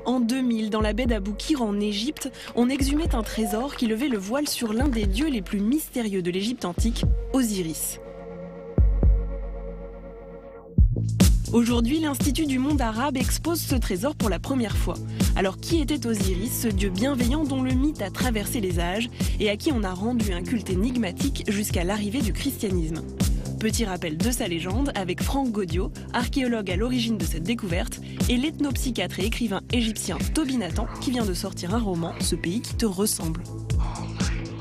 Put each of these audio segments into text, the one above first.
En 2000, dans la baie d'Aboukir en Égypte, on exhumait un trésor qui levait le voile sur l'un des dieux les plus mystérieux de l'Égypte antique, Osiris. Aujourd'hui, l'Institut du monde arabe expose ce trésor pour la première fois. Alors qui était Osiris, ce dieu bienveillant dont le mythe a traversé les âges et à qui on a rendu un culte énigmatique jusqu'à l'arrivée du christianisme? Petit rappel de sa légende avec Franck Gaudio, archéologue à l'origine de cette découverte, et l'ethnopsychiatre et écrivain égyptien Toby Nathan qui vient de sortir un roman, Ce pays qui te ressemble.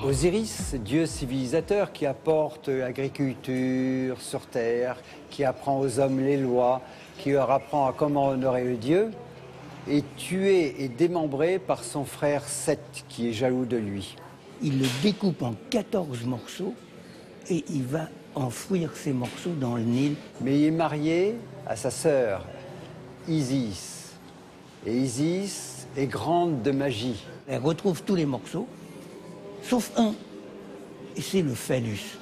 Osiris, dieu civilisateur qui apporte agriculture sur terre, qui apprend aux hommes les lois, qui leur apprend à comment honorer le dieu, est tué et démembré par son frère Seth qui est jaloux de lui. Il le découpe en 14 morceaux et il va enfouir ces morceaux dans le Nil. Mais il est marié à sa sœur, Isis. Et Isis est grande de magie. Elle retrouve tous les morceaux, sauf un, et c'est le phallus.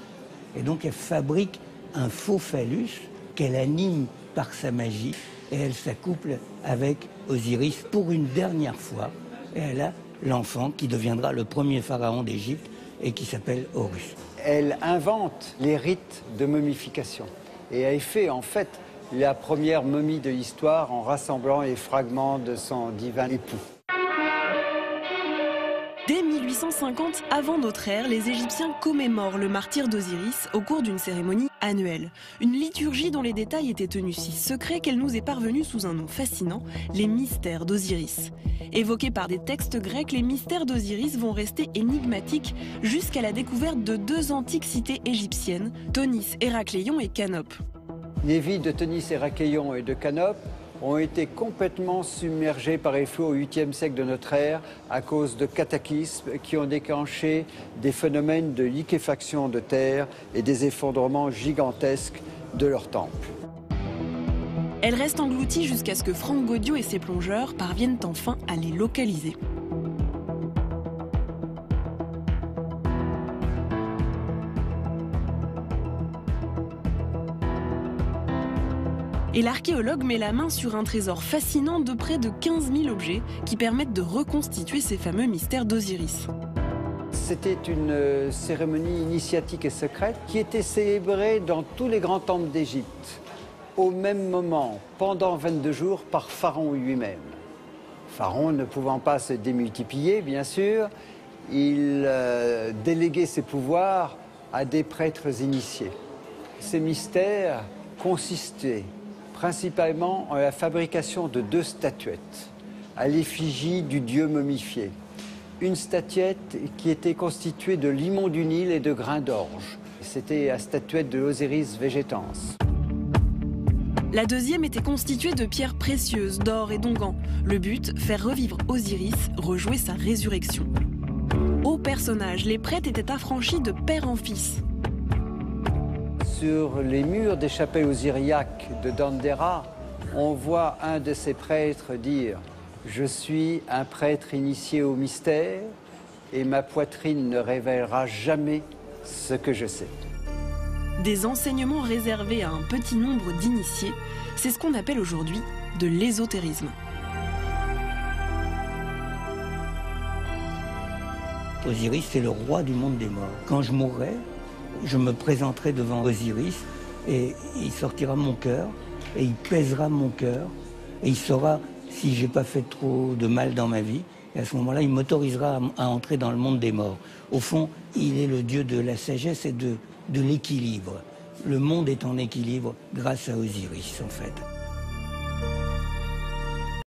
Et donc elle fabrique un faux phallus qu'elle anime par sa magie, et elle s'accouple avec Osiris pour une dernière fois. Et elle a l'enfant qui deviendra le premier pharaon d'Égypte et qui s'appelle Horus. Elle invente les rites de momification. Et elle fait en fait la première momie de l'histoire en rassemblant les fragments de son divin époux. Dès 1850, avant notre ère, les Égyptiens commémorent le martyre d'Osiris au cours d'une cérémonie annuelle. Une liturgie dont les détails étaient tenus si secrets qu'elle nous est parvenue sous un nom fascinant, les mystères d'Osiris. Évoqués par des textes grecs, les mystères d'Osiris vont rester énigmatiques jusqu'à la découverte de deux antiques cités égyptiennes, Tonis, Héracléon et Canope. Les villes de Tonis, Héracléon et de Canope ont été complètement submergées par les flots au 8e siècle de notre ère à cause de cataclysmes qui ont déclenché des phénomènes de liquéfaction de terre et des effondrements gigantesques de leurs temples. Elle reste engloutie jusqu'à ce que Franck Gaudio et ses plongeurs parviennent enfin à les localiser. Et l'archéologue met la main sur un trésor fascinant de près de 15 000 objets qui permettent de reconstituer ces fameux mystères d'Osiris. C'était une cérémonie initiatique et secrète qui était célébrée dans tous les grands temples d'Égypte, au même moment, pendant 22 jours, par Pharaon lui-même. Pharaon ne pouvant pas se démultiplier, bien sûr, il déléguait ses pouvoirs à des prêtres initiés. Ces mystères consistaient principalement en la fabrication de deux statuettes à l'effigie du dieu momifié. Une statuette qui était constituée de limon du Nil et de grains d'orge. C'était la statuette de l'Osiris végétans. La deuxième était constituée de pierres précieuses, d'or et d'onguent. Le but, faire revivre Osiris, rejouer sa résurrection. Au personnage, les prêtres étaient affranchis de père en fils. Sur les murs des chapelles osiriaques de Dendera, on voit un de ces prêtres dire « Je suis un prêtre initié au mystère et ma poitrine ne révélera jamais ce que je sais. » Des enseignements réservés à un petit nombre d'initiés, c'est ce qu'on appelle aujourd'hui de l'ésotérisme. Osiris, c'est le roi du monde des morts. Quand je mourrai, je me présenterai devant Osiris et il sortira mon cœur et il pèsera mon cœur et il saura si j'ai pas fait trop de mal dans ma vie. Et à ce moment-là, il m'autorisera à entrer dans le monde des morts. Au fond, il est le dieu de la sagesse et de l'équilibre. Le monde est en équilibre grâce à Osiris, en fait.